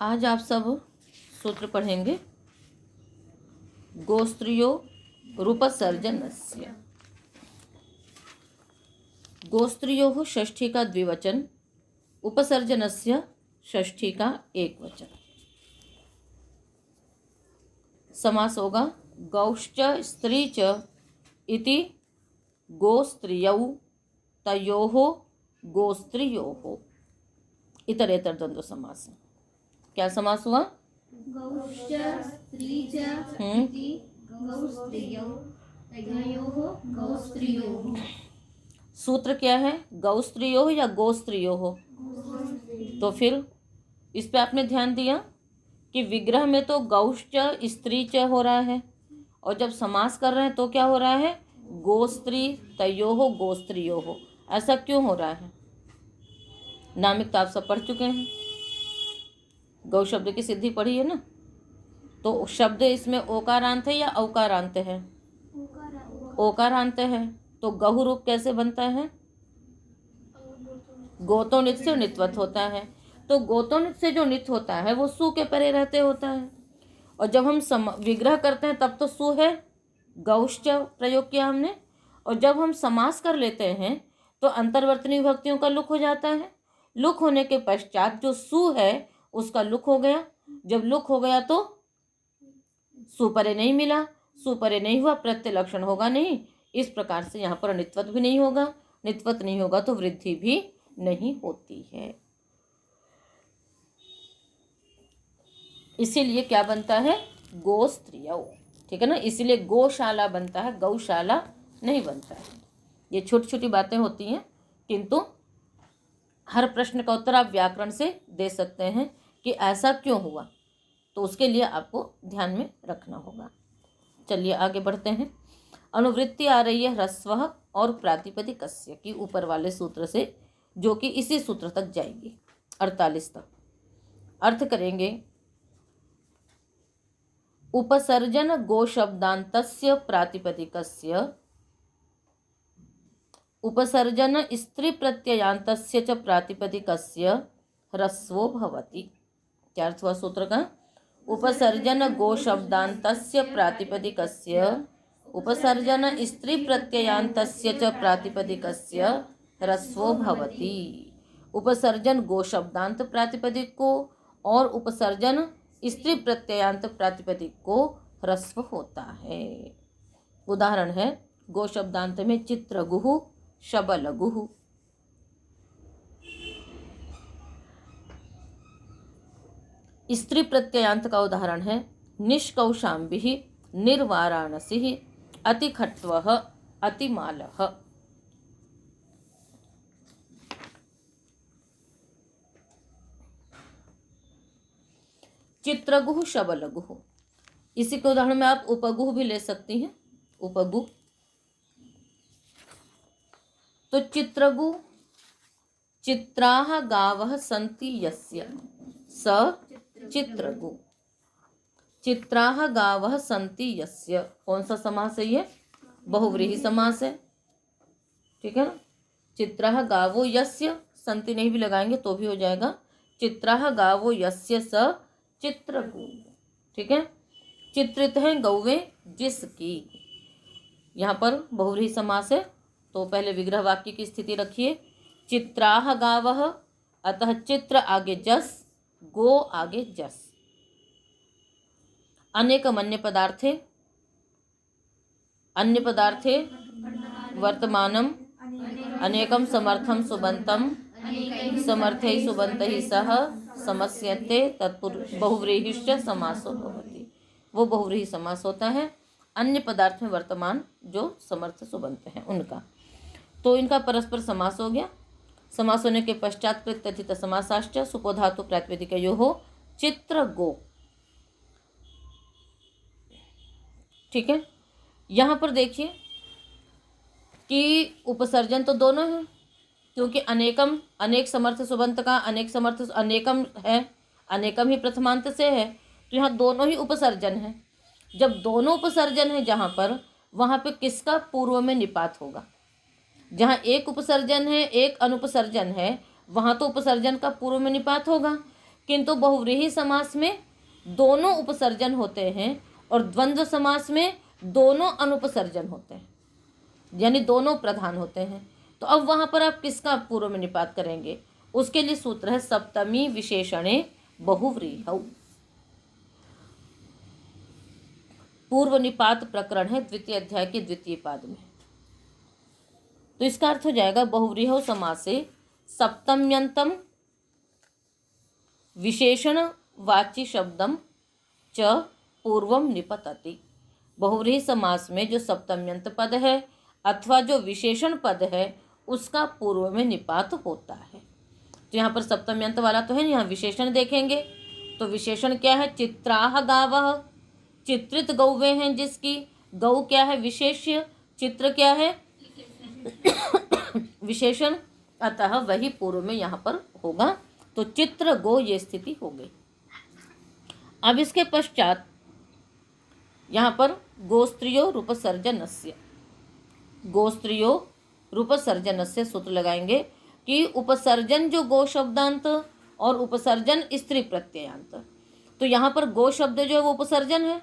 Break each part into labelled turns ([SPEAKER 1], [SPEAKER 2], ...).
[SPEAKER 1] आज आप सब सूत्र पढ़ेंगे गोस्त्रियो रूपसर्जनस्य। गोस्त्रियोः षष्ठी का द्विवचन, उपसर्जनस्य षष्ठी का एकवचन। समास होगा गौश्च स्त्री च इति गोस्त्रियौ तयोः गोस्त्रियोः। इतरेतर द्वंद्व समास। क्या समास हुआ?
[SPEAKER 2] गौश्च स्त्री च इति गौस्त्रियौ तयोः गौस्त्रियोः।
[SPEAKER 1] सूत्र क्या है? गौस्त्रियोः या गोस्त्रियोः? तो फिर इस पे आपने ध्यान दिया कि विग्रह में तो गौश्च स्त्री च हो रहा है और जब समास कर रहे हैं तो क्या हो रहा है? गोस्त्री तयोः गोस्त्रियोः। ऐसा क्यों हो रहा है? नामिक तो आप सब पढ़ चुके हैं, गौ शब्द की सिद्धि पढ़ी है ना। तो शब्द इसमें ओकारांत है या औकारांत है? ओकारांत है। तो गहु रूप कैसे बनता है? गोतोनित से नित्वत होता है। तो गोतोनित से जो नित होता है वो सु के परे रहते होता है और जब हम विग्रह करते हैं तब तो सु है, गौश्च प्रयोग किया हमने। और जब हम समास कर लेते हैं तो अंतर्वर्तनी विभक्तियों का लुक हो जाता है। लुक होने के पश्चात जो सु है उसका लुक हो गया। जब लुक हो गया तो सुपरे नहीं मिला, सुपरे नहीं हुआ, प्रत्यय लक्षण होगा नहीं। इस प्रकार से यहाँ पर नित्वत भी नहीं होगा। नित्वत नहीं होगा तो वृद्धि भी नहीं होती है। इसीलिए क्या बनता है? गोस्त्रियौ। ठीक है ना। इसीलिए गौशाला बनता है, गौशाला नहीं बनता है। ये छोटी छोटी बातें होती हैं, किंतु हर प्रश्न का उत्तर आप व्याकरण से दे सकते हैं कि ऐसा क्यों हुआ, तो उसके लिए आपको ध्यान में रखना होगा। चलिए आगे बढ़ते हैं। अनुवृत्ति आ रही है ह्रस्व और प्रातिपदिकस्य की ऊपर वाले सूत्र से, जो कि इसी सूत्र तक जाएगी 48 तक। अर्थ करेंगे उपसर्जन गो शब्दांतस्य प्रातिपदिकस्य उपसर्जन स्त्री प्रत्ययांतस्य च प्रातिपदिकस्य ह्रस्वो भवति। क्या अर्थ हुआ सूत्र का? उपसर्जन गो शब्दांतस्य प्रातिपदिकस्य उपसर्जन स्त्री प्रत्ययांतस्य च प्रातिपदिकस्य ह्रस्वो भवति। उपसर्जन गो शब्दांत प्रातिपदिक को और उपसर्जन स्त्री प्रत्ययांत प्रातिपदिक को ह्रस्व होता है। उदाहरण है गो शब्दांत में चित्रगुः, शबलगुः। स्त्री प्रत्ययांत का उदाहरण है निष्कौशाम्बिः, निर्वाराणसीः, अतिखट्वः, अतिमालः। चित्रगुः, शबलगुः। इसी के उदाहरण में आप उपगुः भी ले सकती हैं। उपगुः तो चित्रगुः चित्राः गावः सन्ति यस्य स चित्रगुः। चित्राः गावः सन्ति यस्य कौन सा समास है ये? बहुव्रीहि समास है। ठीक है ना। चित्राः गावो यस्य, सन्ति नहीं भी लगाएंगे तो भी हो जाएगा। चित्राः गावो यस्य स चित्रगुः। ठीक है। चित्रित है गौवे जिसकी। यहाँ पर बहुव्रीहि समास है तो पहले विग्रह वाक्य की स्थिति रखिए। चित्राः गावः, अतः चित्र आगे जस, गो आगे जस। अनेकम अन्य पदार्थे, अन्य पदार्थे वर्तमानम अनेकम समर्थम सुबंतम समर्थै सुबंतैः सह समस्यते तत्पुरुष बहुव्रीहिश्च समासो भवति। वो बहुव्रीहि समास होता है अन्य पदार्थ में वर्तमान जो समर्थ सुबंत हैं उनका। तो इनका परस्पर समास हो गया। समास होने के पश्चात प्रत्यथित समासाश्च सुपो धातु प्रातिपदिकयोः चित्र गो। ठीक है। यहाँ पर देखिए कि उपसर्जन तो दोनों है, क्योंकि अनेकम अनेक समर्थ सुबंत का अनेक समर्थ अनेकम है, अनेकम ही प्रथमांत से है, तो यहाँ दोनों ही उपसर्जन है। जब दोनों उपसर्जन है जहाँ पर, वहाँ पे किसका पूर्व में निपात होगा? जहाँ एक उपसर्जन है एक अनुपसर्जन है वहाँ तो उपसर्जन का पूर्व में निपात होगा, किंतु बहुव्रीहि समास में दोनों उपसर्जन होते हैं और द्वंद्व समास में दोनों अनुपसर्जन होते हैं, यानी दोनों प्रधान होते हैं। तो अब वहां पर आप किसका पूर्व में निपात करेंगे? उसके लिए सूत्र है सप्तमी विशेषणे बहुव्रीहौ। पूर्व निपात प्रकरण है द्वितीय अध्याय के द्वितीय पाद में। तो इसका अर्थ हो जाएगा बहुव्रीहौ समासे सप्तम्यंतम विशेषण वाची शब्दम च पूर्वम निपतति। बहुव्रीहि समास में जो सप्तम्यंत पद है अथवा जो विशेषण पद है उसका पूर्व में निपात होता है। तो यहाँ पर सप्तम्यंत वाला तो है, यहाँ विशेषण देखेंगे तो विशेषण क्या है? चित्राह गावः, चित्रित गौवे हैं जिसकी। गौ क्या है? विशेष्य। चित्र क्या है? विशेषण। अतः वही पूर्व में यहाँ पर होगा। तो चित्र गो ये स्थिति हो गई। अब इसके पश्चात यहाँ पर गोस्त्रियो रूपसर्जनस्य, गोस्त्रियो रूपसर्जनस्य सूत्र लगाएंगे कि उपसर्जन जो गो शब्दांत और उपसर्जन स्त्री प्रत्ययांत। तो यहाँ पर गो शब्द जो है वो उपसर्जन है,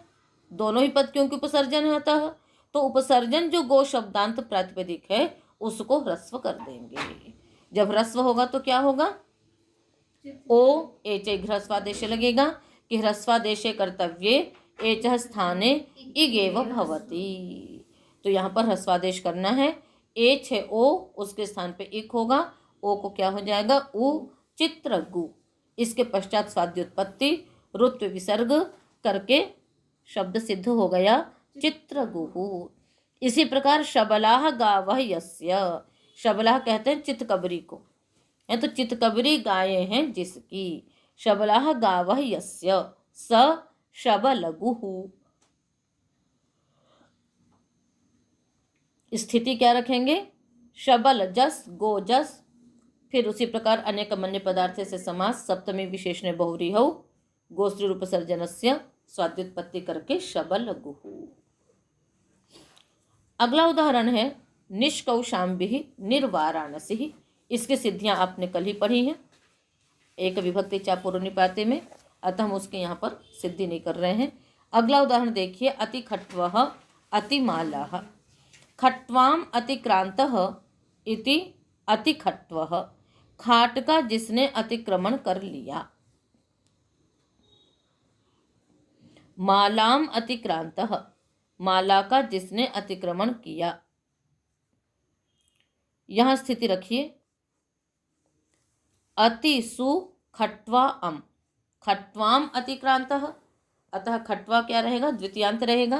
[SPEAKER 1] दोनों ही पद क्योंकि उपसर्जन है, अतः तो उपसर्जन जो गो शब्दांत प्रातिपदिक है उसको ह्रस्व कर देंगे। जब ह्रस्व होगा तो क्या होगा? ओ एच ह्रस्वादेश लगेगा कि ह्रस्वादेशे कर्तव्ये एच स्थाने इगेव भवति। तो यहाँ पर ह्रस्वादेश करना है। एच है ओ, उसके स्थान पे इक होगा। ओ को क्या हो जाएगा? उ चित्रगु। इसके पश्चात स्वाद्योत्पत्ति रुत्व विसर्ग करके शब्द सिद्ध हो गया चित्रगुहु। इसी प्रकार शबलाह गावः यस्य, शबलाह कहते हैं चितकबरी को, है तो चितकबरी गायें हैं जिसकी। शबलाह गावः यस्य स शबलगुहु। स्थिति क्या रखेंगे? शबल जस गो जस। फिर उसी प्रकार अनेक अन्य पदार्थ से समास सप्तमी विशेषण बहुव्रीहौ गोस्त्री रूपसर्जनस्य स्वाद्योत्पत्ति करके शबलगुहु। अगला उदाहरण है निष्कौशाम्बिः निर्वाराणसी। इसकी सिद्धियां आपने कल ही पढ़ी हैं एक विभक्ति चा पूर्व निपाते में, अतः हम उसके यहाँ पर सिद्धि नहीं कर रहे हैं। अगला उदाहरण देखिए अति खट्वः अतिमालाः। खट्वाम अतिक्रांतः इति अति खट्वः, खाट का जिसने अतिक्रमण कर लिया। मालाम अतिक्रांतः, माला का जिसने अतिक्रमण किया। यहां स्थिति रखिए अतिसु खट्वा अम, खट्वाम अतिक्रांतः, अतः खट्वा क्या रहेगा? द्वितीयांत रहेगा।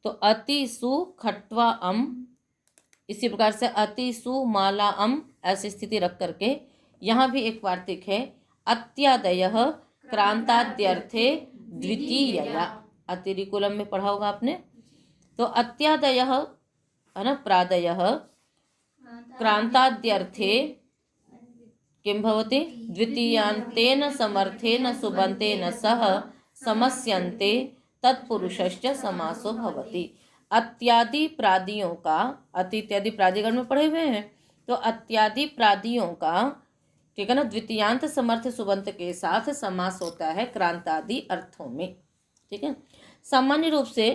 [SPEAKER 1] तो अतिसु खट्वा अम, इसी प्रकार से अतिसु माला अम, ऐसी स्थिति रख करके यहाँ भी एक वार्तिक है अत्यादयः क्रांताद्यर्थे द्वितीयया। अतिरिकुलम में पढ़ा होगा आपने। तो अत्यादयः है ना, प्रादयः क्रांताद्यर्थे किं भवति? द्वितीयांतेन समर्थेन सुबन्तेन सह समस्यन्ते तत्पुरुषश्च समासो भवति। अत्यादि प्रादियों का, अति इत्यादि प्रादिगण में पढ़े हुए हैं, तो अत्यादि प्रादियों का, ठीक है ना, द्वितीयांत समर्थ सुबंत के साथ समास होता है क्रांतादि अर्थों में। ठीक है। सामान्य रूप से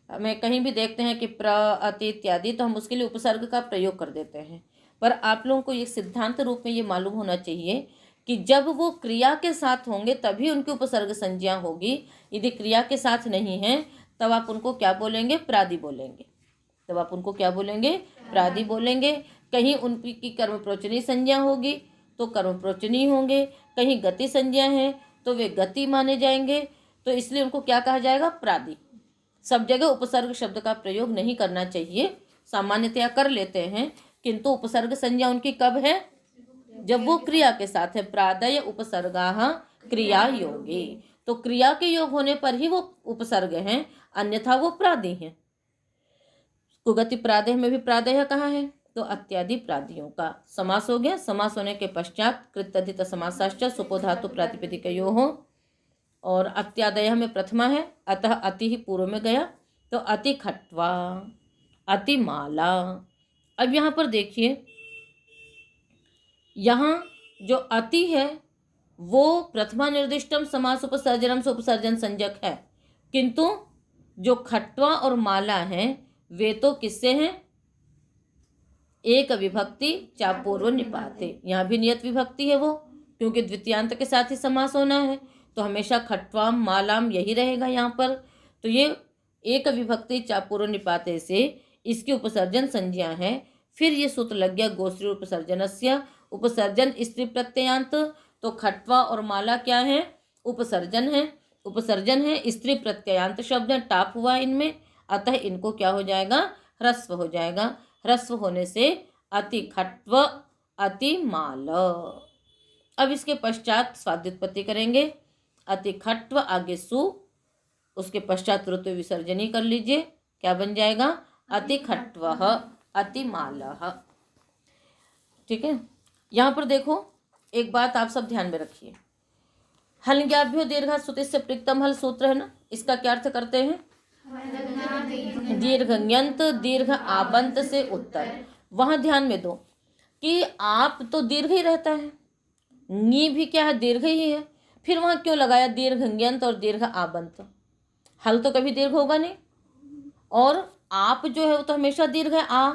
[SPEAKER 1] हमें कहीं भी देखते हैं कि प्र अति इत्यादि, तो हम उसके लिए उपसर्ग का प्रयोग कर देते हैं। पर आप लोगों को ये सिद्धांत रूप में ये मालूम होना चाहिए कि जब वो क्रिया के साथ होंगे तभी उनकी उपसर्ग संज्ञा होगी। यदि क्रिया के साथ नहीं है तब आप उनको क्या बोलेंगे? प्रादि बोलेंगे। तब आप उनको क्या बोलेंगे? प्रादि बोलेंगे। कहीं उनकी कर्म प्रोचनी संज्ञा होगी तो कर्म प्रोचनी होंगे, कहीं गति संज्ञा है तो वे गति माने जाएंगे। तो इसलिए उनको क्या कहा जाएगा? प्रादि। सब जगह उपसर्ग शब्द का प्रयोग नहीं करना चाहिए, सामान्यतया कर लेते हैं, किंतु उपसर्ग संज्ञा उनकी कब है? जब वो क्रिया के साथ है। प्रादय उपसर्गाः क्रिया योगे, तो क्रिया के योग होने पर ही वो उपसर्ग हैं, अन्यथा वो प्रादि हैं। कुगति प्रादय में भी प्रादय कहाँ है? तो अत्यादि प्रादियों का समास हो गया। समास होने के पश्चात कृत्यधित समासाश्च सुपो धातु प्रातिपदिकयोः, और अत्यादय में प्रथमा है, अतः अति ही पूर्व में गया। तो अति खट्वा, अतिमाला। अब यहाँ पर देखिए, यहाँ जो अति है वो प्रथमा निर्दिष्टम समास उपसर्जनम से उपसर्जन संज्ञक है, किंतु जो खट्वा और माला हैं वे तो किससे हैं? एक विभक्ति चापूर्व निपाते। यहाँ भी नियत विभक्ति है वो, क्योंकि द्वितीयांत के साथ ही समास होना है, तो हमेशा खट्वाम मालाम यही रहेगा यहाँ पर। तो ये एक विभक्ति चापूर्व निपाते से इसकी उपसर्जन संज्ञा है। फिर ये सूत्र लग गया गोस्त्री उपसर्जनस्य, उपसर्जन स्त्री प्रत्ययांत। तो खट्वा और माला क्या है? उपसर्जन है, उपसर्जन है, स्त्री प्रत्ययांत शब्द है, टाप हुआ इनमें, अतः इनको क्या हो जाएगा? ह्रस्व हो जाएगा। ह्रस्व होने से अति खट्व अति माल। अब इसके पश्चात स्वाद्युत्पत्ति करेंगे। अति खट्व आगे सु, उसके पश्चात ऋतु विसर्जनी कर लीजिए, क्या बन जाएगा? अति खट्व अति माल। ठीक है, यहाँ पर देखो एक बात आप सब ध्यान में रखिए। हलज्ञाभ्यो दीर्घ श्रुति से प्रिक्तम हल सूत्र है ना, इसका क्या अर्थ करते हैं? दीर्घ दीर्घ आबंत से उत्तर। वहां ध्यान में दो कि आप तो दीर्घ ही रहता है, नी भी क्या है? दीर्घ ही है। फिर वहां क्यों लगाया दीर्घ और दीर्घ आबंत? हल तो कभी दीर्घ होगा नहीं, और आप जो है वो तो हमेशा दीर्घ है आ,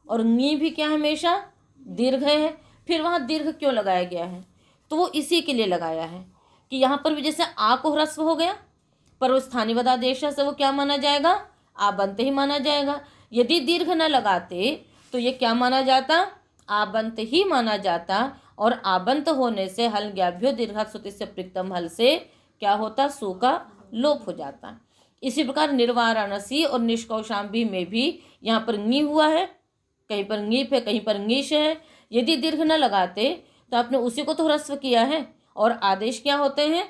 [SPEAKER 1] और नी भी क्या है? हमेशा दीर्घ है। फिर वहां दीर्घ क्यों लगाया गया है? तो वो इसी के लिए लगाया है कि यहाँ पर भी जैसे आ को ह्रस्व हो गया, पर वो स्थानीय वदादेश से वो क्या माना जाएगा? आबंत ही माना जाएगा। यदि दीर्घ न लगाते तो ये क्या माना जाता? आबंत ही माना जाता। और आबंत होने से हल ज्ञाभ्यो दीर्घात श्रुति से प्रिक्तम हल से क्या होता? सु का लोप हो जाता। इसी प्रकार निर्वाराणसी और निष्कौशाम्बी में भी यहाँ पर ङी हुआ है, कहीं पर ङीप है, कहीं पर ङीश है। यदि दीर्घ न लगाते तो आपने उसी को तो ह्रस्व किया है, और आदेश क्या होते हैं?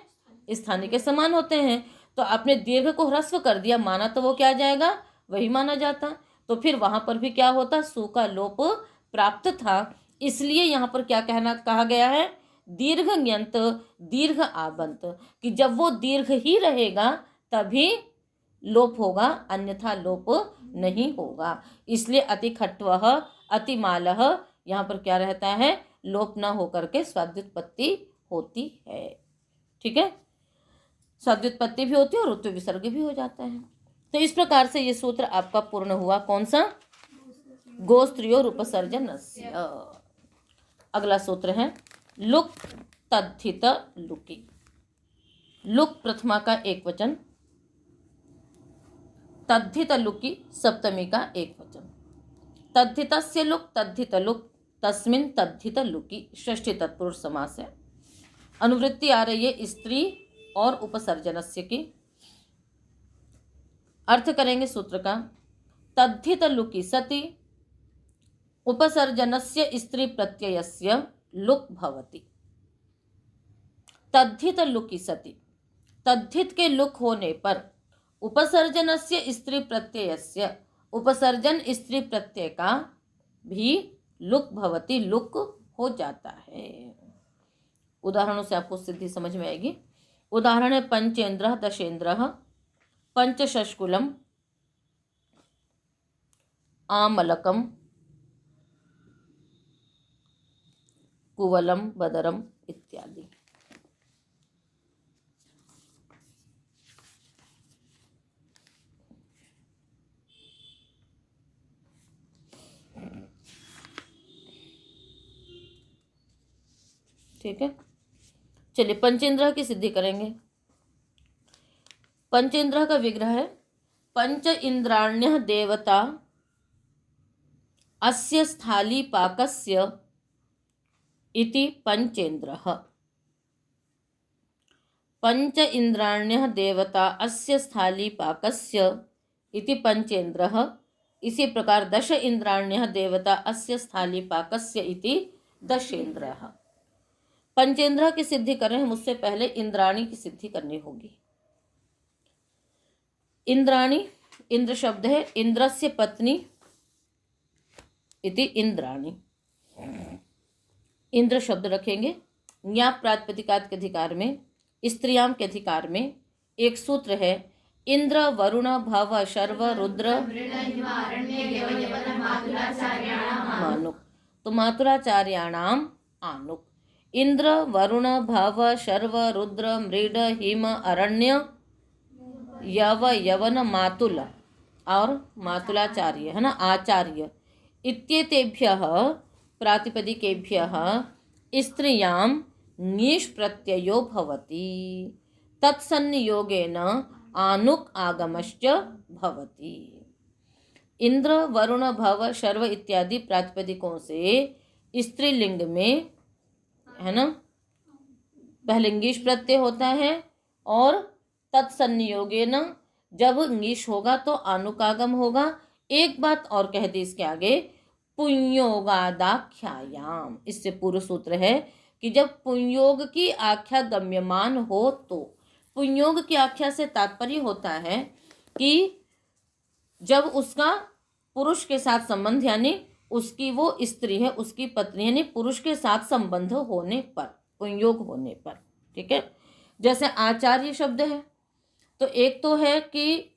[SPEAKER 1] स्थानीय के समान होते हैं। तो आपने दीर्घ को ह्रस्व कर दिया, माना तो वो क्या जाएगा? वही माना जाता। तो फिर वहां पर भी क्या होता? सु का लोप प्राप्त था। इसलिए यहाँ पर क्या कहा गया है? दीर्घ दीर्घ आबंत, कि जब वो दीर्घ ही रहेगा तभी लोप होगा, अन्यथा लोप नहीं होगा। इसलिए अति खट्वः अति मालः यहाँ पर क्या रहता है? लोप न होकर के स्वाद्युत्पत्ति होती है। ठीक है, स्वाद्युत्पत्ति भी होती है और ऋतु विसर्ग भी हो जाता है। तो इस प्रकार से ये सूत्र आपका पूर्ण हुआ। कौन सा? गोस्त्रियोर उपसर्जनस्य। अगला सूत्र है लुक तद्धित लुकी। लुक प्रथमा का एक वचन, तद्धित लुकी सप्तमी का एक वचन। तद्धितस्य लुक तद्धित लुक तस्मिन् तद्धित लुकी षष्ठी तत्पुरुष समास है। अनुवृत्ति आ रही है स्त्री और उपसर्जनस्य की। अर्थ करेंगे सूत्र का। तद्धित लुकी सति उपसर्जनस्य स्त्री प्रत्ययस्य लुक भवति। तद्धित लुकी सति, तद्धित के लुक होने पर उपसर्जनस्य स्त्री प्रत्ययस्य, उपसर्जन स्त्री प्रत्यय का भी लुक भवति, लुक हो जाता है। उदाहरणों से आपको सिद्धि समझ में आएगी। उदाहरण है पंचेन्द्र दशेन्द्र, पंचशष्कुलम, आमलकम, कुवलम, बदरम इत्यादि। ठीक है, चलिए पंचेंद्र की सिद्धि करेंगे। पंचेंद्र का विग्रह है पंच इंद्राण्य देवता अस्य स्थाली पाकस्य इति पंचेंद्र। पंच इंद्राण्य देवता अस्य स्थाली पाकस्य इति पंचेंद्र। इसी प्रकार दश इंद्राण्य देवता अस्य स्थाली पाकस्य इति दशेंद्र। पंचेंद्र की सिद्धि करें हम, उससे पहले इंद्राणी की सिद्धि करनी होगी। इंद्राणी इंद्र शब्द है, इंद्रस्य पत्नी इति इंद्राणी। इंद्र शब्द रखेंगे। ज्ञा प्रातिपदिकात के अधिकार में, स्त्रियाम के अधिकार में एक सूत्र है इंद्र वरुण भव शर्व रुद्र मानुक। तो मातुराचार्याणाम आनुक, इंद्र वरुण भव शर्व रुद्र मृड हिम अरण्य यव यवन मातुल और मातुलाचार्य है ना, आचार्य इत्येतेभ्यः प्रातिपदिकेभ्यः स्त्रियां ङीष् प्रत्ययो भवति, तत्सन्नियोगेन आनुक आगमश्च भवति। इंद्र वरुण भव शर्व इत्यादि प्रातिपदिकों से स्त्रीलिंग में है ना पहले ङीष् प्रत्यय होता है और तत्सन्नियोगेन जब ङीष् होगा तो आनुकागम होगा। एक बात और कह दी इसके आगे, पुंयोगादाख्यायाम, इससे पूर्व सूत्र है कि जब पुंयोग की आख्या गम्यमान हो तो, पुंयोग की आख्या से तात्पर्य होता है कि जब उसका पुरुष के साथ संबंध यानी उसकी वो स्त्री है, उसकी पत्नी यानी पुरुष के साथ संबंध होने पर, पुंयोग होने पर, ठीक है। जैसे आचार्य शब्द है तो एक तो है कि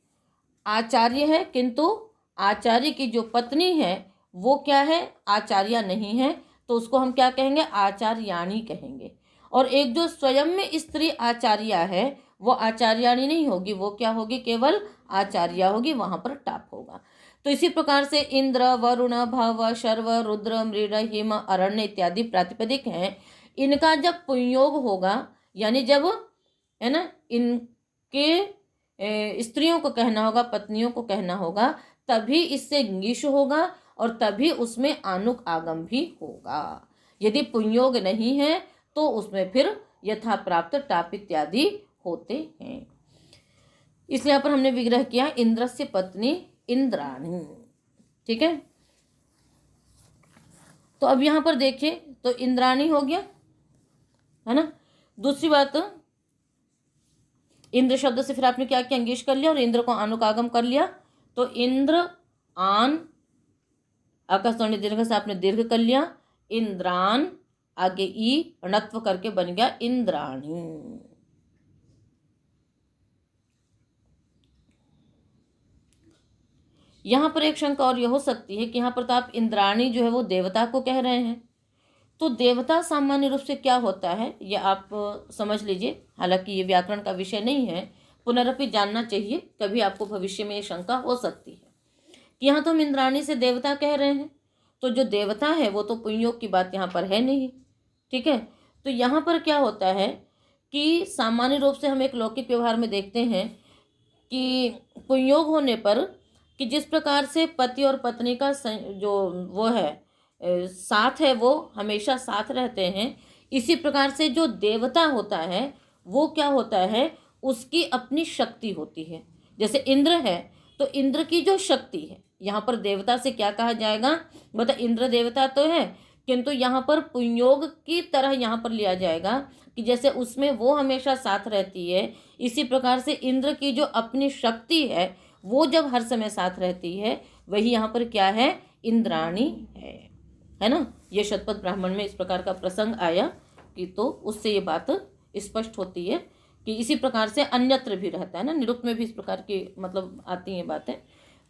[SPEAKER 1] आचार्य है किंतु आचार्य की जो पत्नी है वो क्या है, आचार्या नहीं है, तो उसको हम क्या कहेंगे, आचार्याणी कहेंगे। और एक जो स्वयं में स्त्री आचार्या है वो आचार्याणी नहीं होगी, वो क्या होगी, केवल आचार्या होगी, वहां पर टाप होगा। तो इसी प्रकार से इंद्र वरुण भव शर्व रुद्र मृड हिम अरण्य इत्यादि प्रातिपदिक हैं, इनका जब पुंयोग होगा यानी जब है ना इनके स्त्रियों को कहना होगा, पत्नियों को कहना होगा, तभी इससे ङीष् होगा और तभी उसमें आनुक आगम भी होगा। यदि पुंयोग नहीं है तो उसमें फिर यथा प्राप्त टाप इत्यादि होते हैं। इसलिए यहाँ पर हमने विग्रह किया इंद्रस्य पत्नी इंद्राणी, ठीक है। तो अब यहाँ पर देखिए तो इंद्राणी हो गया है ना। दूसरी बात, इंद्र शब्द से फिर आपने क्या किया, ङीष् कर लिया और इंद्र को आनुकागम कर लिया, तो इंद्र आन आकाशवाणी दीर्घ से आपने दीर्घ कर लिया, इंद्रान आगे ई णत्व करके बन गया इंद्राणी। यहां पर एक शंका और यह हो सकती है कि यहां पर तो आप इंद्राणी जो है वो देवता को कह रहे हैं, तो देवता सामान्य रूप से क्या होता है ये आप समझ लीजिए। हालांकि ये व्याकरण का विषय नहीं है, पुनरपि जानना चाहिए, कभी आपको भविष्य में ये शंका हो सकती है कि यहाँ तो हम इंद्राणी से देवता कह रहे हैं, तो जो देवता है वो तो पुंयोग की बात यहाँ पर है नहीं, ठीक है। तो यहाँ पर क्या होता है कि सामान्य रूप से हम एक लौकिक व्यवहार में देखते हैं कि पुंयोग होने पर कि जिस प्रकार से पति और पत्नी का जो वो है साथ है वो हमेशा साथ रहते हैं, इसी प्रकार से जो देवता होता है वो क्या होता है, उसकी अपनी शक्ति होती है। जैसे इंद्र है तो इंद्र की जो शक्ति है, यहाँ पर देवता से क्या कहा जाएगा, बता इंद्र देवता तो है किंतु यहाँ पर पुंयोग की तरह यहाँ पर लिया जाएगा कि जैसे उसमें वो हमेशा साथ रहती है, इसी प्रकार से इंद्र की जो अपनी शक्ति है वो जब हर समय साथ रहती है, वही यहाँ पर क्या है, इंद्राणी है ना। ये शतपथ ब्राह्मण में इस प्रकार का प्रसंग आया कि तो उससे ये बात स्पष्ट होती है कि इसी प्रकार से अन्यत्र भी रहता है ना, निरुक्त में भी इस प्रकार की मतलब आती हैं बातें।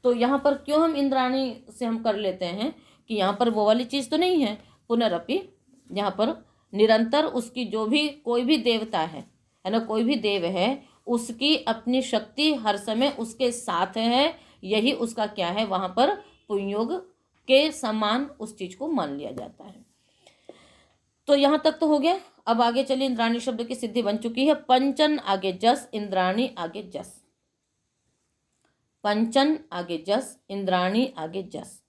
[SPEAKER 1] तो यहाँ पर क्यों हम इंद्राणी से हम कर लेते हैं कि यहाँ पर वो वाली चीज़ तो नहीं है, पुनरअपि यहाँ पर निरंतर उसकी जो भी कोई भी देवता है ना, कोई भी देव है, उसकी अपनी शक्ति हर समय उसके साथ है, यही उसका क्या है, वहाँ पर पुंयोग के समान उस चीज को मान लिया जाता है। तो यहाँ तक तो हो गया। अब आगे चलिए, इंद्राणी शब्द की सिद्धि बन चुकी है, पंचन आगे जस, इंद्राणी आगे जस, पंचन आगे जस, इंद्राणी आगे जस।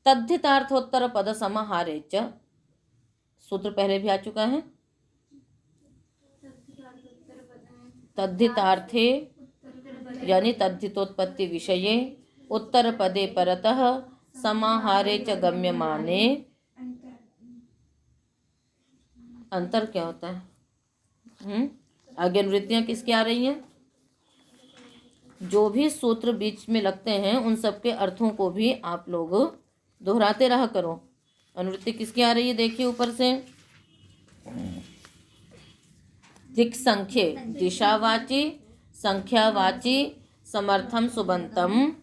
[SPEAKER 1] तद्धितार्थोत्तर पद समाहारे च, सूत्र पहले भी आ चुका है, तद्धितार्थे यानी तद्धितोत्पत्ति विषये, उत्तर पदे परतः, समाहारे च गम्यमाने। अंतर क्या होता है? आगे अनुवृत्तियां किसकी आ रही हैं? जो भी सूत्र बीच में लगते हैं उन सब के अर्थों को भी आप लोग दोहराते रहा करो। अनुवृत्ति किसकी आ रही है? देखिए ऊपर से, दिक् संख्ये दिशावाची, संख्यावाची, समर्थम सुबंतम,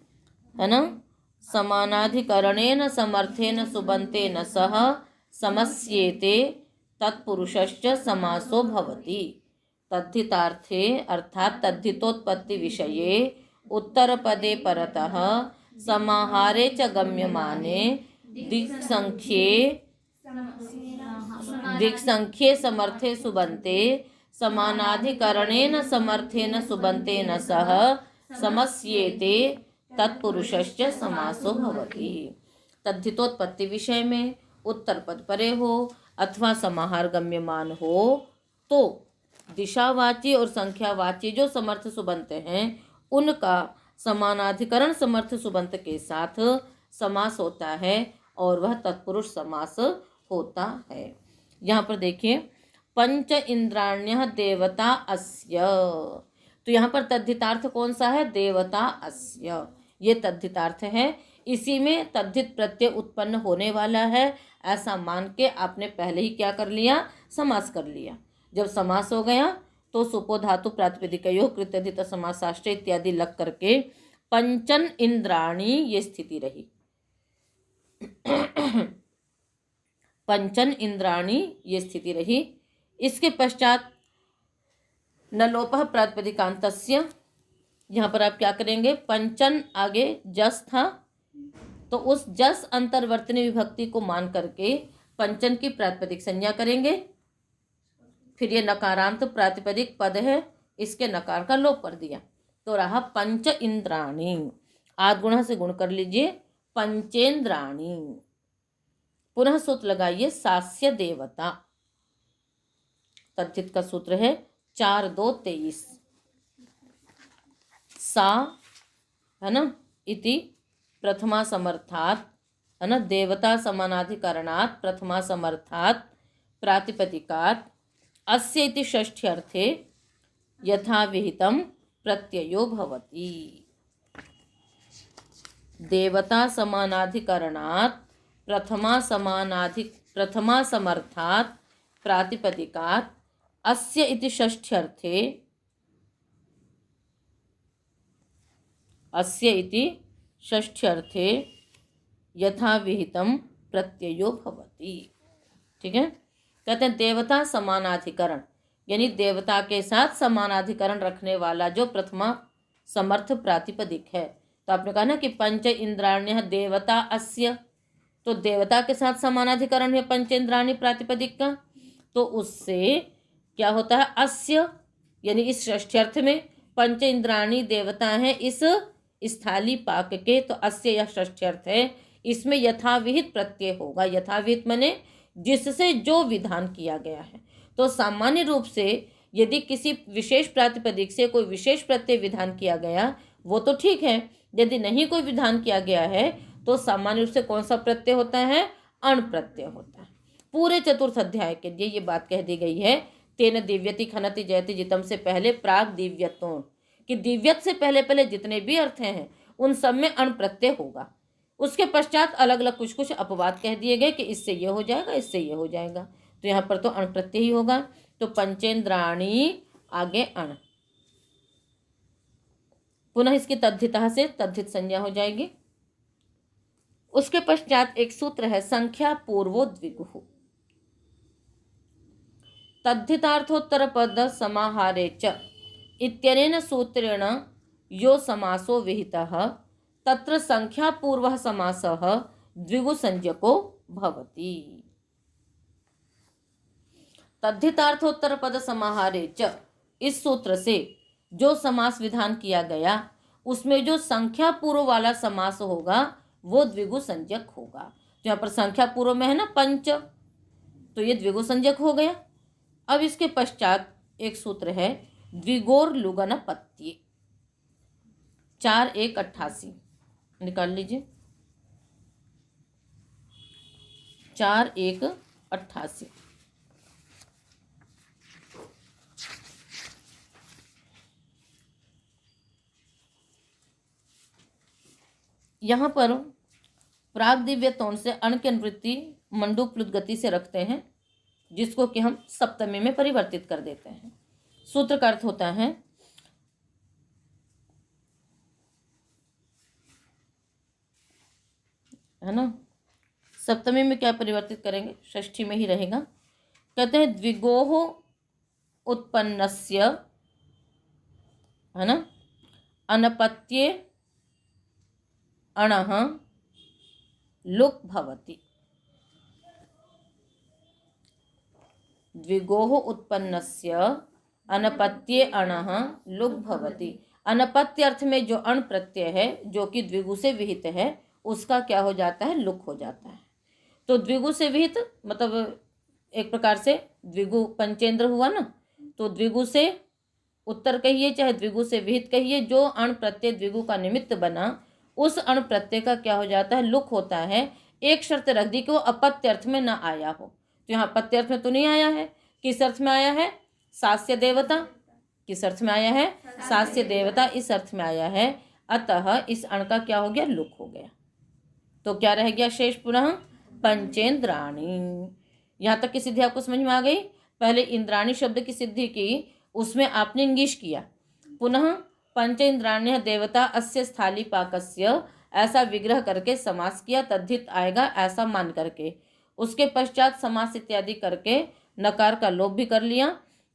[SPEAKER 1] है ना, समानाधिकरणेन समर्थेन सुबंतेन सह समस्येते, तत्पुरुषश्च समासो भवति। तद्धितार्थे अर्थात तद्धितोत्पत्ति विषये उत्तरपदे परतः समाहारे च गम्यमाने दिक्संख्ये समर्थे सुबन्ते समानाधिकरणेन समर्थेन सुबन्तेन सह समस्येते तत्पुरुषश्च समासो भवति। तद्धितोत्पत्ति विषय में उत्तर पद परे हो अथवा समाहार गम्यमान हो तो दिशावाची और संख्यावाची जो समर्थ सुबंत हैं उनका समानाधिकरण समर्थ सुबंत के साथ समास होता है और वह तत्पुरुष समास होता है। यहाँ पर देखिए पंच इंद्राण्य देवता अस्य, तो यहाँ पर तद्धितार्थ कौन सा है? देवता अस्य, ये तद्धितार्थ है। इसी में तद्धित प्रत्यय उत्पन्न होने वाला है ऐसा मान के आपने पहले ही क्या कर लिया? समास कर लिया। जब समास हो गया तो सुपो धातु प्रातिपदिकयो कृत्यधित समासाष्ट इत्यादि लग करके पंचन इंद्राणी ये स्थिति रही। पंचन इंद्राणी ये स्थिति रही। इसके पश्चात न लोपः प्रातिपदिकांतस्य, यहाँ पर आप क्या करेंगे? पंचन आगे जस था तो उस जस अंतर्वर्तनी विभक्ति को मान करके पंचन की प्रातिपदिक संज्ञा करेंगे। फिर ये नकारांत प्रातिपदिक पद है, इसके नकार का लोप कर दिया तो रहा पंच इंद्राणी। आद्गुण से गुण कर लीजिए पंचेंद्राणी। पुनः सूत्र लगाइए सास्य देवता। तद्धित का सूत्र है 4 2 23। सा है ना इति प्रथमा समर्थात है ना देवता समानाधिकरणात् प्रथमा समर्थात् प्रातिपदिकात् अस्य इति षष्ठ्यर्थे यथा विहितं प्रत्ययो भवति। देवता समानाधिकरणात् प्रथमा समर्थात् प्रातिपदिकात् अस्य इति षष्ठ्यर्थे यथा विहितं प्रत्ययो भवति। ठीक है, कहते हैं देवता समानाधिकरण यानी देवता के साथ समानाधिकरण रखने वाला जो प्रथमा समर्थ प्रातिपदिक है। तो आपने कहा ना कि पंच इंद्राण्य देवता अस्य, तो देवता के साथ समानाधिकरण है पंच इंद्राणी प्रातिपदिक का, तो उससे क्या होता है? अस्य यानी इस षष्ठ्यर्थ में पंच इंद्राणी देवता है इस स्थाली पाक के, तो अस्य यह षष्ठ्यर्थ है। इसमें यथाविहित प्रत्यय होगा। यथाविहित माने जिससे जो विधान किया गया है। तो सामान्य रूप से यदि किसी विशेष प्रातिपदिक से कोई विशेष प्रत्यय विधान किया गया वो तो ठीक है, यदि नहीं कोई विधान किया गया है तो सामान्य रूप से कौन सा प्रत्यय होता है? अण प्रत्यय होता है। पूरे चतुर्थ अध्याय के लिए ये बात कह दी गई है। तेन दिव्यति खनति जयति जितम से पहले प्राग दिव्यत्व, कि दिव्यत से पहले पहले जितने भी अर्थ हैं उन सब में अण प्रत्यय होगा। उसके पश्चात अलग अलग कुछ कुछ अपवाद कह दिए गए कि इससे ये हो जाएगा, इससे ये हो जाएगा, तो यहाँ पर तो अण प्रत्यय ही होगा। तो पंचेंद्राणी आगे अण, पुनः इसकी तद्धिता से तद्धित संज्ञा हो जाएगी। उसके पश्चात एक सूत्र है संख्या पूर्वो द्विगुः। तद्धितार्थोत्तर पद समाहारे च इत्यनेन सूत्रेण यो समासो विहितः तत्र संख्या पूर्वः समासः द्विगु संज्ञको भवति। तद्धितार्थोत्तर पद समाहारे च, इस सूत्र से जो समास विधान किया गया उसमें जो संख्या पूर्व वाला समास होगा वो द्विगु संज्ञक होगा। तो यहाँ पर संख्या पूर्व में है ना पंच, तो ये द्विगु संज्ञक हो गया। अब इसके पश्चात एक सूत्र है द्विगोर लुगन पत्ये, 4 1 88 निकाल लीजिए। 4 1 88 यहाँ पर प्राग दिव्य तोन से अण की अनुवृत्ति मंडूक प्लुत गति से रखते हैं, जिसको कि हम सप्तमी में परिवर्तित कर देते हैं। सूत्र का अर्थ होता है ना, सप्तमी में क्या परिवर्तित करेंगे? षष्ठी में ही रहेगा। कहते हैं द्विगोः उत्पन्नस्य, है ना, अनपत्ये अणः लुक् भवति। द्विगोः उत्पन्नस्य अनपत्ये अणः लुक् भवति। अनपत्य अर्थ में जो अण प्रत्यय है जो कि द्विगु से विहित है उसका क्या हो जाता है, लुक हो जाता है। तो द्विगु से विहित मतलब एक प्रकार से द्विगु पंचेंद्र हुआ ना, तो द्विगु से उत्तर कहिए चाहे द्विगु से विहित कहिए, जो अण प्रत्यय द्विगु का निमित्त बना उस अण प्रत्यय का क्या हो जाता है, लुक होता है। एक शर्त रख दी कि वो अपत्य अर्थ में ना आया हो, तो यहाँ अपत्य अर्थ में तो नहीं आया है। किस अर्थ में आया है, सास्य देवता। किस अर्थ में आया है, सास्य देवता, इस अर्थ में आया है। अतः इस अण का क्या हो गया, लुक हो गया। तो क्या रह गया शेष, पुनः पंचेंद्राणी। यहाँ तक की सिद्धि आपको समझ में आ गई। पहले इंद्राणी शब्द की सिद्धि की, उसमें आपने इंगिश किया। पुनः पंचेंद्राण्य देवता अस्य स्थाली पाकस्य, ऐसा विग्रह करके समास किया, तद्धित आएगा ऐसा मान करके। उसके पश्चात समास इत्यादि करके नकार का लोप भी कर लिया।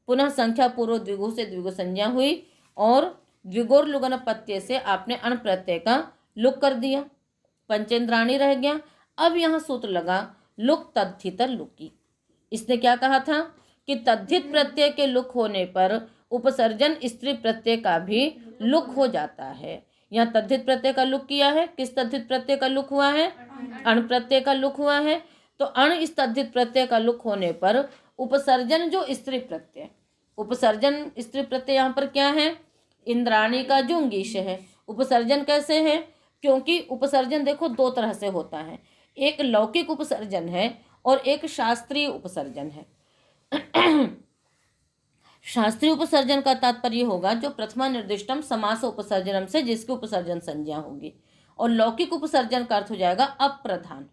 [SPEAKER 1] पुनः संख्या पूर्व द्विगु से द्विगु संज्ञा हुई और द्विगोर लुगन पत्य से आपने अण प्रत्यय का लुक कर दिया, पंचेंद्राणी रह गया। अब यहाँ सूत्र लगा लुक तद्धित लुकी। इसने क्या कहा था कि तद्धित प्रत्यय के लुक होने पर उपसर्जन स्त्री प्रत्यय का भी लुक हो जाता है। यहाँ तद्धित प्रत्यय का लुक किया है। किस तद्धित प्रत्यय का लुक हुआ है, अण प्रत्यय का लुक हुआ है। तो अण इस तद्धित प्रत्यय का लुक होने पर उपसर्जन जो स्त्री प्रत्यय, उपसर्जन स्त्री प्रत्यय यहाँ पर क्या है, इंद्राणी का जो अंगिश है। उपसर्जन कैसे है, क्योंकि उपसर्जन देखो दो तरह से होता है, एक लौकिक उपसर्जन है और एक शास्त्रीय उपसर्जन है। शास्त्रीय उपसर्जन का तात्पर्य होगा जो प्रथमा निर्दिष्टम समास उपसर्जनम से जिसकी उपसर्जन संज्ञा होगी, और लौकिक उपसर्जन का अर्थ हो जाएगा अप्रधान।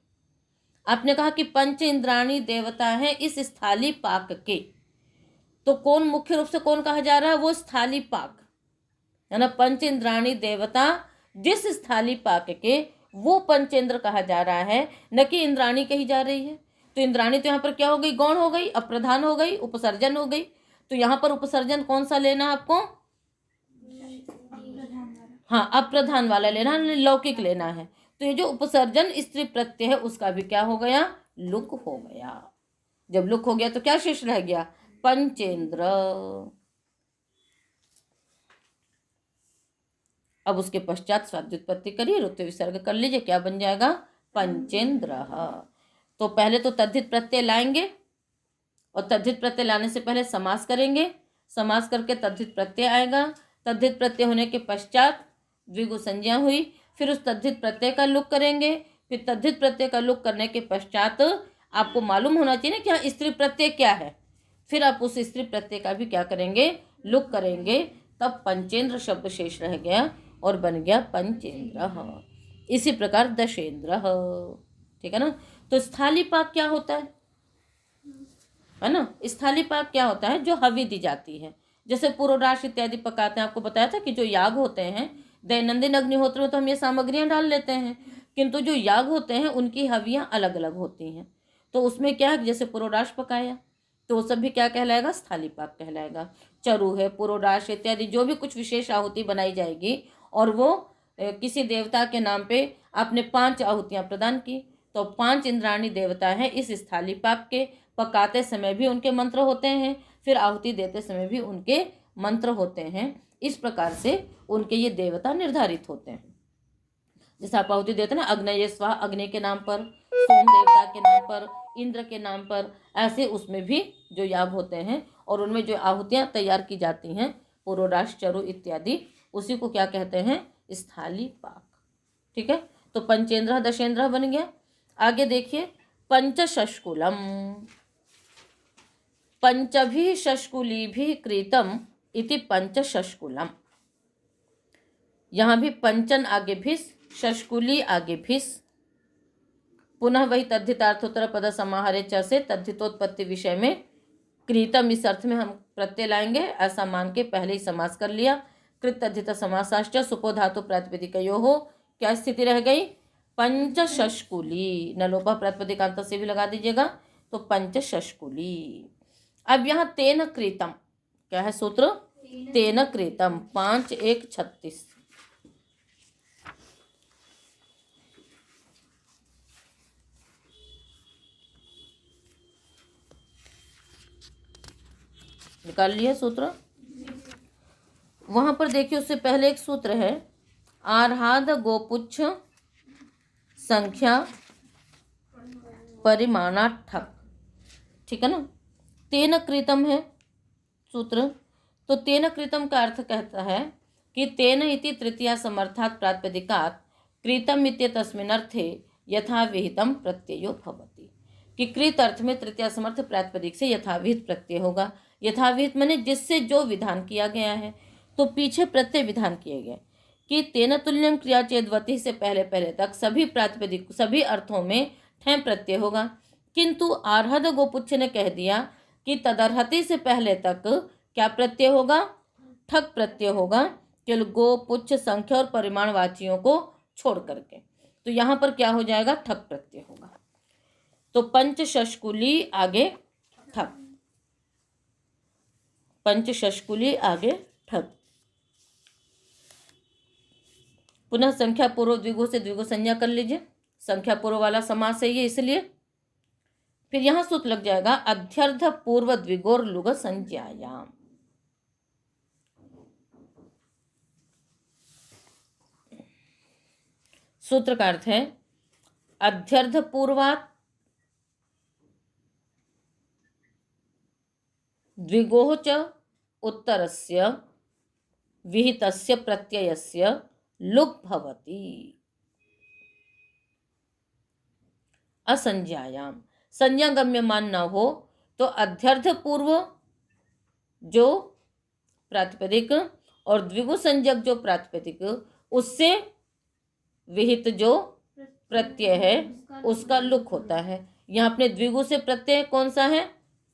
[SPEAKER 1] आपने कहा कि पंच इंद्राणी देवता है इस स्थाली पाक के, तो कौन मुख्य रूप से कौन कहा जा रहा है, वो स्थाली पाक है ना। पंच इंद्राणी देवता जिस स्थाली पाक के वो पंचेंद्र कहा जा रहा है, न कि इंद्राणी कही जा रही है। तो इंद्राणी तो यहाँ पर क्या हो गई, गौण हो गई, अप्रधान हो गई, उपसर्जन हो गई। तो यहाँ पर उपसर्जन कौन सा लेना है आपको, हाँ अप्रधान वाला लेना है, लौकिक लेना है। तो ये जो उपसर्जन स्त्री प्रत्यय है उसका भी क्या हो गया, लुक हो गया। जब लुक हो गया तो क्या शेष रह गया, पंचेंद्र। अब उसके पश्चात स्वाद्युत्पत्ति करिए, रुत्व विसर्ग कर लीजिए, क्या बन जाएगा, पंचेंद्र। तो पहले तो तद्धित प्रत्यय लाएंगे और तद्धित प्रत्यय लाने से पहले समास करेंगे, समास करके तद्धित प्रत्यय आएगा। तद्धित प्रत्यय होने के पश्चात द्विगु संज्ञा हुई, फिर उस तद्धित प्रत्यय का लुक करेंगे, फिर तद्धित प्रत्यय का लुक करने के पश्चात आपको मालूम होना चाहिए ना कि यहाँ स्त्री प्रत्यय क्या है, फिर आप उस स्त्री प्रत्यय का भी क्या करेंगे, लुक करेंगे। तब पंचेंद्र शब्द शेष रह गया और बन गया पंचेंद्र। इसी प्रकार दशेंद्र, ठीक है ना। तो स्थाली पाक क्या होता है ना, स्थाली पाक क्या होता है, जो हवि दी जाती है, जैसे पुरोराश इत्यादि पकाते हैं। आपको बताया था कि जो याग होते हैं दैनंदिन अग्निहोत्र में तो हम ये सामग्रियां डाल लेते हैं, किंतु जो याग होते हैं उनकी हवियां अलग अलग होती हैं। तो उसमें क्या है, जैसे पुरोराश पकाया तो वो सब भी क्या कहलाएगा, स्थाली पाक कहलाएगा। चरु है, पुरोराश इत्यादि जो भी कुछ विशेष आहुति बनाई जाएगी और वो किसी देवता के नाम पे आपने 5 आहुतियां प्रदान की, तो 5 इंद्राणी देवता है इस स्थाली पाक के। पकाते समय भी उनके मंत्र होते हैं, फिर आहुति देते समय भी उनके मंत्र होते हैं। इस प्रकार से उनके ये देवता निर्धारित होते हैं। जैसे आप आहुति देते हैं ना, अग्नये स्वाहा अग्नि के नाम पर, सोम देवता के नाम पर, इंद्र के नाम पर, ऐसे उसमें भी जो याग होते हैं और उनमें जो आहुतियाँ तैयार की जाती हैं, पुरोराश, चरु इत्यादि, उसी को क्या कहते हैं, स्थाली पाक। ठीक है, तो पंचेंद्र दशेंद्र बन गया। आगे देखिए, पंचशष्कुलम, पंचभी शष्कुलीभी कृतम इति पंचशष्कुलम। यहाँ भी पंचन आगे भिस, शष्कुली आगे भिस, पुनः वही तद्धितार्थोत्तर पद समाहारे च से तद्धितोत्पत्ति विषय में कृतम इस अर्थ में हम प्रत्यय लाएंगे, ऐसा मान के पहले ही समास कर लिया। कृत तद्धित समासाश्च सुपो धातु प्रातिपदिकयो हो, क्या स्थिति रह गई, पंचशष्कुली। नलोपा प्रातिपदिकांत से भी लगा दीजिएगा, तो पंचशष्कुली। अब यहाँ तेन कृतम, क्या है सूत्र? तेन कृतम। 5 1 36। निकाल लिया सूत्र? वहां पर देखिए, उससे पहले एक सूत्र है, आर्हाद गोपुच्छ संख्या परिमाणाठक, ठीक है ना। तेन कृतम है सूत्र, तो तेन कृतम का अर्थ कहता है कि तेन इति तृतीया समर्थात् प्रातिपदिकात् कृतम इत्यस्मिन् अर्थे यथा विहितम प्रत्ययो भवति, कि कृत अर्थ में तृतीया समर्थ प्रातिपदिक से यथाविहित प्रत्यय होगा। यथाविहित माने जिससे जो विधान किया गया है, तो पीछे प्रत्यय विधान किए गए कि तेन तुल्यम क्रिया चेदवती से पहले पहले तक सभी प्रातिपदिक सभी अर्थों में ठें प्रत्यय होगा। किंतु आर्हद गोपुच्छ ने कह दिया कि तदर्हति से पहले तक क्या प्रत्यय होगा? ठक प्रत्यय होगा, केवल गो पुच्छ संख्या और परिमाण वाचियों को छोड़ करके। तो यहाँ पर क्या हो जाएगा? ठक प्रत्यय होगा। तो पंच शष्कुली आगे ठक, पंच शष्कुली आगे ठक। पुनः संख्या पूर्व द्विगु से द्विगु संज्ञा कर लीजिए, संख्या पूर्व वाला समास है ये, इसलिए फिर यहां सूत्र लग जाएगा अध्यर्थ पूर्व द्विगोर लुग संज्ञायाम। सूत्र का अर्थ है अध्यर्थ पूर्वात् द्विगोः च उत्तरस्य विहितस्य प्रत्ययस्य लुक् भवति असंज्ञायाम। संज्ञा गम्यमान न हो तो अध्यर्थ पूर्व जो प्रातिपदिक और द्विगु संज्ञक जो प्रातिपदिक उससे विहित जो प्रत्यय है उसका लुक होता है। यहाँ अपने द्विगु से प्रत्यय कौन सा है?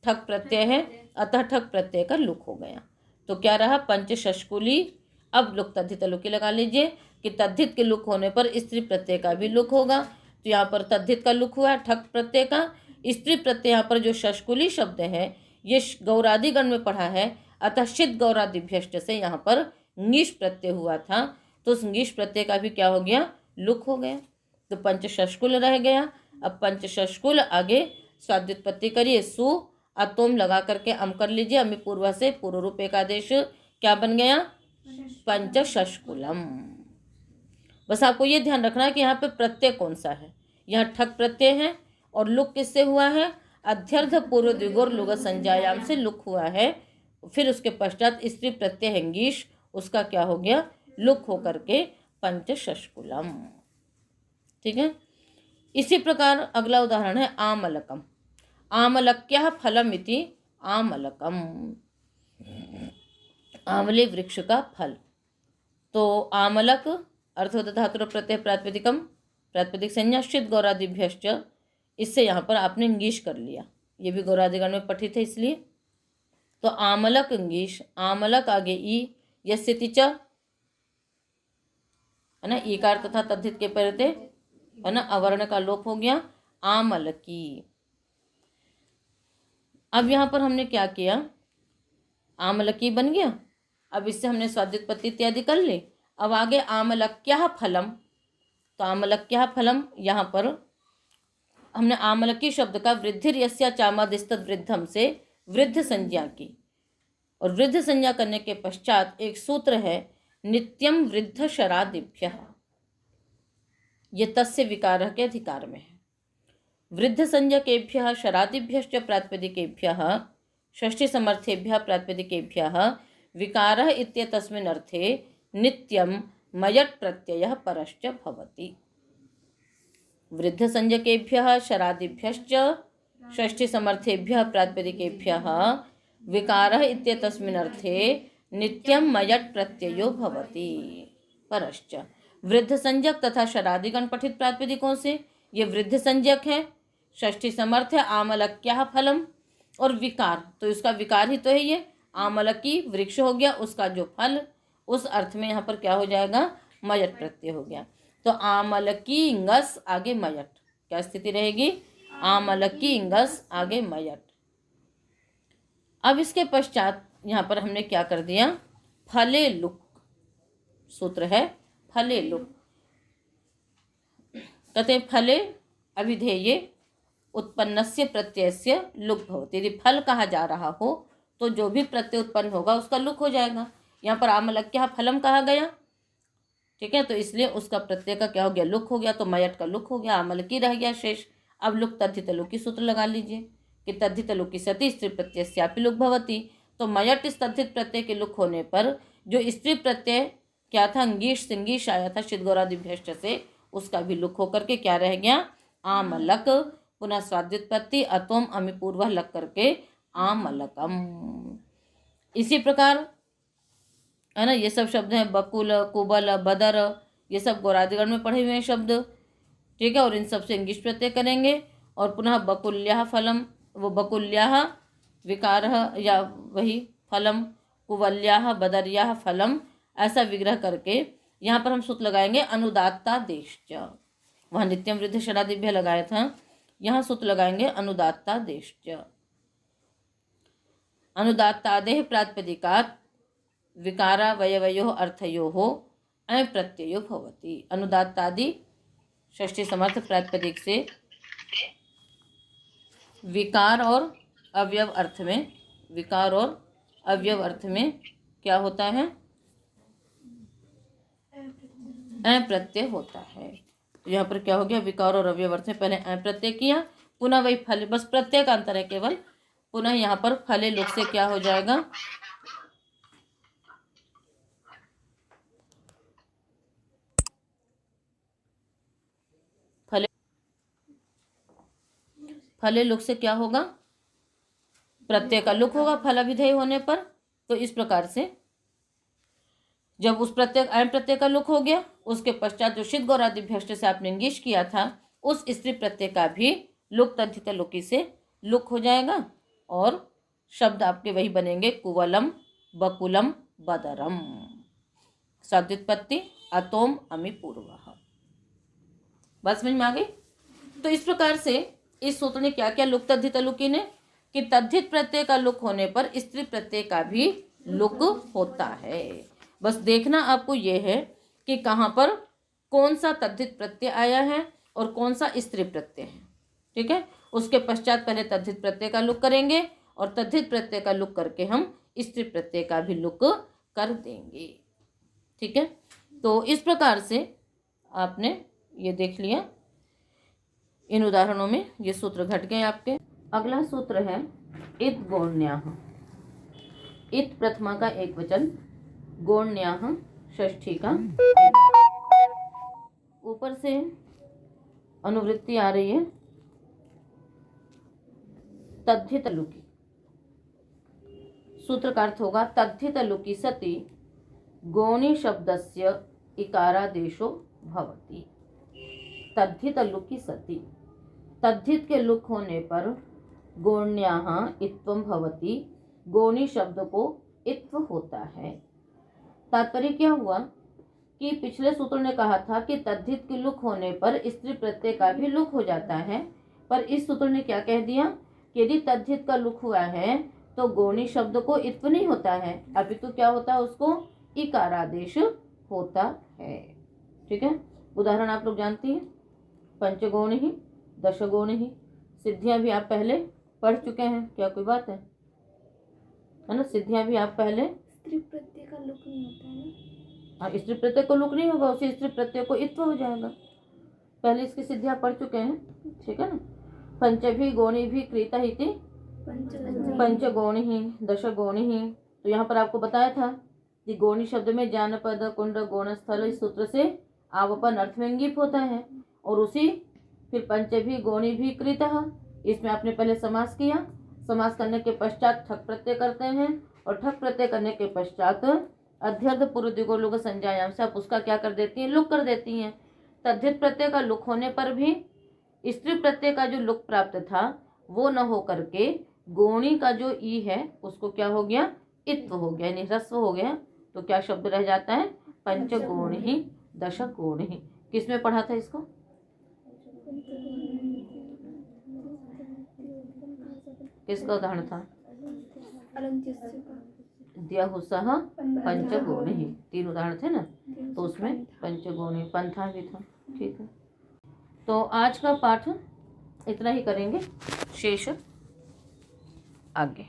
[SPEAKER 1] ठक प्रत्यय है, अतः ठक प्रत्यय का लुक हो गया। तो क्या रहा? पंच शष्कुली। अब लुक तद्धित लुकी लगा लीजिए कि तद्धित के लुक होने पर स्त्री प्रत्यय का भी लुक होगा। तो यहाँ पर तद्धित का लुक हुआ ठक प्रत्यय का। स्त्री प्रत्यय यहाँ पर जो शष्कुली शब्द है ये गौरादिगण में पढ़ा है, अतः शित गौरादिभ्यष्ट से यहाँ पर ङीश प्रत्यय हुआ था, तो उस ङीश प्रत्यय का भी क्या हो गया? लुक हो गया। तो पंच शष्कुल रह गया। अब पंच शष्कुल आगे स्वाद्युत्पत्ति करिए, सु अतोम लगा करके अम कर लीजिए। अमी पूर्व से पूर्व रूप एकादेश क्या बन गया? पंच शष्कुलम। बस आपको ये ध्यान रखना है कि यहाँ पे प्रत्यय कौन सा है। यहाँ ठक प्रत्यय है और लुक किससे हुआ है? अध्यर्थ पूर्व द्विगुर लुग संज्ञायाम से लुक हुआ है। फिर उसके पश्चात स्त्री प्रत्यय हैंगीश, उसका क्या हो गया? लुक हो करके पंच शष्कुलम। ठीक है। इसी प्रकार अगला उदाहरण है आमलकम। आमलक्यः फलम इति आमलकम, आमले वृक्ष का फल। तो आमलक अर्थवत धातु प्रत्यय प्रातिपदिकम, प्रातिपदिक संज्ञा शित गौरादिभ्यश्च, इससे यहाँ पर आपने ङीश कर लिया। ये भी गौरादिगण में पठित है इसलिए। तो आमलक ङीश, आमलक आगे ई, यस्यति च, है ना, ईकार तथा तद्धित के पहले है ना अवर्ण का लोप हो गया। आमलकी। अब यहाँ पर हमने क्या किया? आमलकी बन गया। अब इससे हमने स्वाद्युत्पत्ति इत्यादि कर ली। अब आगे आमलक्यः फलम। तो आमलक्यः फलम, यहाँ पर हमने आमलकी शब्द का वृद्धिर यस्या चामादिस्तद वृद्धम से वृद्ध संज्ञा की, और वृद्ध संज्ञा करने के पश्चात एक सूत्र है नित्यम वृद्ध शरादिभ्यः। ये तस्य विकारः के अधिकार में है। वृद्ध संज्ञकेभ्यः शरादिभ्यश्च प्रातिपदिकेभ्यः षष्ठी समर्थेभ्यः प्रातिपदिकेभ्यः विकारः इत्येतस्मिन् अर्थे नित्यं मयट् प्रत्ययः परश्च भवति। वृद्ध संज्ञकेभ्यः शरादिभ्यश्च षष्ठी समर्थेभ्यः प्रातिपदिकेभ्यः विकारः इत्येतस्मिन् अर्थे नित्यं मयट् प्रत्ययो भवति परश्च। वृद्ध संज्ञक तथा शरादिगण पठित प्रातिपदिकों से ये वृद्ध संज्ञक है, षष्ठी समर्थ है आमलक्यः फलम, और विकार तो इसका विकार ही तो है ये आमलकी वृक्ष हो गया, उसका जो फल उस अर्थ में यहाँ पर क्या हो जाएगा? मयट प्रत्यय हो गया। तो आमलकी इंगस आगे मयट, क्या स्थिति रहेगी? आमलकी इंगस आगे मयट। अब इसके पश्चात यहाँ पर हमने क्या कर दिया, फले लुक सूत्र है, फले लुक। कहते हैं फले अभिधेये उत्पन्नस्य प्रत्ययस्य लुक भवति। यदि फल कहा जा रहा हो तो जो भी प्रत्यय उत्पन्न होगा उसका लुक हो जाएगा। यहाँ पर आमलक्य फलम कहा गया, ठीक है, तो इसलिए उसका प्रत्यय का क्या हो गया, लुक हो गया, तो मयट का लुक हो गया, आमलकी रह गया शेष। अब लुक तद्धित लुकी सूत्र लगा लीजिए कि तद्धित लुकी सति स्त्री प्रत्यय स्यापि लुक भवति। तो मयट इस तद्धित प्रत्यय के लुक होने पर जो स्त्री प्रत्यय क्या था, अंगीश सिंगीश आया था शिदगौरादिभ्यष्ट से, उसका भी लुक होकर के क्या रह गया, आमलक। पुनः स्वाद्युत्पत्ति अतोम अमि पूर्व लग करके आमलकम। इसी प्रकार है ना, ये सब शब्द हैं, बकुल कुबल बदर, ये सब गौरादिगण में पढ़े हुए हैं शब्द, ठीक है, और इन सब से इंगिश प्रत्यय करेंगे। और पुनः बकुल्याह फलम, वो बकुल्याह विकार या वही फलम, कुवल्याह बदर्याह फलम, ऐसा विग्रह करके यहाँ पर हम सूत्र लगाएंगे अनुदात्ता देश। वहाँ नित्यम वृद्ध शरादिभ्य लगाया था, यहाँ सूत्र लगाएंगे अनुदात्ता देश। अनुदात्तादेह प्रातिपदिकात् विकारावयवयोः अर्थयोः अय प्रत्ययो भवति। अनुदात्तादि षष्ठी समर्थ प्रातिपदिक से विकार और अवयव अर्थ में, विकार और अवयव अर्थ में क्या होता है, अय प्रत्यय होता है। यहाँ पर क्या हो गया, विकार और अवयव अर्थ में पहले अय प्रत्यय किया, पुनः वही फल, बस प्रत्यय का अंतर है केवल। पुनः यहाँ पर फले लोक से क्या हो जाएगा, फले लुक से क्या होगा, प्रत्यय का लुक होगा फल अभिधेय होने पर। तो इस प्रकार से जब उस प्रत्यय अयम प्रत्यय का लुक हो गया, उसके पश्चात जो शिद गौरादिभ्यष्ट से आपने इंगिश किया था, उस स्त्री प्रत्यय का भी लुक तद्धित लुकी से लुक हो जाएगा, और शब्द आपके वही बनेंगे कुवलम बकुलम बदरम। सद्युत्पत्ति अतोम अमि पूर्वः। बस समझ में आ गई। तो इस प्रकार से इस सूत्र ने क्या क्या लुक तद्धित लुकी ने, कि तद्धित प्रत्यय का लुक होने पर स्त्री प्रत्यय का भी लुक होता है। बस देखना आपको ये है कि कहाँ पर कौन सा तद्धित प्रत्यय आया है और कौन सा स्त्री प्रत्यय है, ठीक है। उसके पश्चात पहले तद्धित प्रत्यय का लुक करेंगे और तद्धित प्रत्यय का लुक करके हम स्त्री प्रत्यय का भी लुक कर देंगे, ठीक है। तो इस प्रकार से आपने ये देख लिया, इन उदाहरणों में ये सूत्र घट गए आपके। अगला सूत्र है इत गौण्याः। इत प्रथमा का एक वचन, गौण्याः षष्ठी का एक। ऊपर से अनुवृत्ति आ रही है तद्धित लुकी। सूत्र का अर्थ होगा तद्धित लुकी सति गौणी शब्दस्य इकारादेशो भवति। तद्धित लुकी सति, तद्धित के लुक होने पर गौण्याः इत्वम भवति, गौणी शब्द को इत्व होता है। तात्पर्य क्या हुआ कि पिछले सूत्र ने कहा था कि तद्धित के लुक होने पर स्त्री प्रत्यय का भी लुक हो जाता है, पर इस सूत्र ने क्या कह दिया कि यदि तद्धित का लुक हुआ है तो गौणी शब्द को इत्व नहीं होता है, अपितु क्या होता है, उसको इकारादेश होता है, ठीक है। उदाहरण आप लोग जानती हैं, पंचगौण ही दशगौण ही, सिद्धियां भी आप पहले पढ़ चुके हैं, क्या कोई बात है ना, सिद्धियां भी आप पहले।
[SPEAKER 2] स्त्री प्रत्यय का लुक नहीं होता है ना,
[SPEAKER 1] हाँ, स्त्री प्रत्यय को लुक नहीं होगा, उसी स्त्री प्रत्यय को इत्व हो जाएगा। पहले इसकी सिद्धियां पढ़ चुके हैं, ठीक है ना। पंचभी गौणी भी क्रीता ही थी, पंचगौण ही दशगौण ही। तो यहाँ पर आपको बताया था कि गौणी शब्द में जानपद कुंड गौण स्थल, इस सूत्र से आवपन अर्थ में इंगित होता है, और उसी फिर पंचभी गौणी भी कृतः, इसमें आपने पहले समास किया, समास करने के पश्चात ठक प्रत्यय करते हैं, और ठक प्रत्यय करने के पश्चात अध्यर्थ पूर्व द्विगु लुक संज्ञायाम से आप उसका क्या कर देती हैं, लुक कर देती हैं। तद्धित प्रत्यय का लुक होने पर भी स्त्री प्रत्यय का जो लुक प्राप्त था वो न हो करके गौणी का जो ई है उसको क्या हो गया, इत्व हो गया, यानी ह्रस्व हो गया। तो क्या शब्द रह जाता है, पंचगौण ही दशगौण ही। किसमें पढ़ा था इसको, किसका उदाहरण था,
[SPEAKER 2] अलंत्यस्य का
[SPEAKER 1] द्यहुसः पंचगोणिः, 3 उदाहरण थे ना, तो उसमें पंचगोणी पंथा भी था। ठीक है, तो आज का पाठ इतना ही करेंगे, शेष आगे।